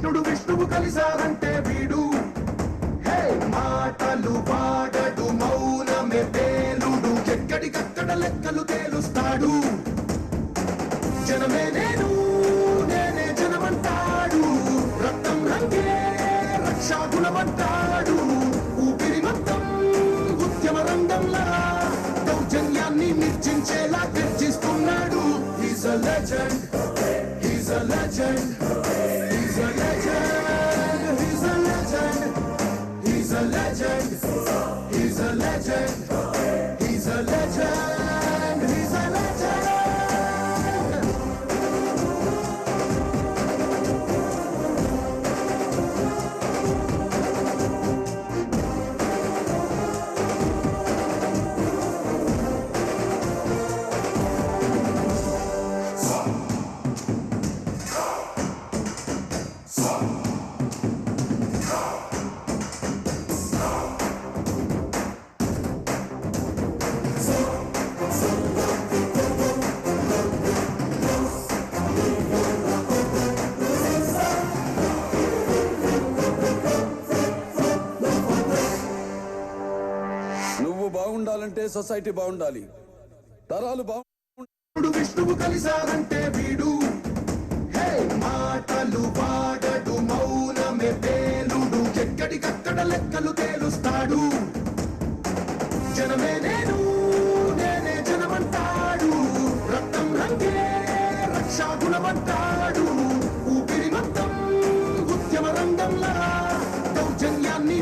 కృష్ణుడు విష్ణువు కలిసారంటే వీడు హే మాటలు వాడడు మౌనమే పేలుడు ఎక్కడికక్కడ లెక్కలు తేలుస్తాడు జనమే నేను నేనే జనమంటాడు రక్తం రంగే రక్షాగుణమంటాడు ఊపిరి మొత్తం ఉద్యమ రంగంలా దౌర్జన్యాన్ని నిర్జించేలా గర్జిస్తున్నాడు He's a legend He's a legend He's a legend He's a legend He's a legend He's a legend He's a legend He's a legend నువ్వు బాగుండాలంటే సొసైటీ బాగుండాలి తరాలు విష్ణువు కలిసారంటే వీడు హే మాటలు వాడడు మౌనమే పేలుడు ఎక్కడికక్కడ లెక్కలు తేలుస్తాడు జనమే నేను నేనే జనమంటాడు రక్తం రంగే రక్షాగుణమంటాడు ఊపిరి మొత్తం ఉద్యమ రంగంలా దౌర్జన్యాన్ని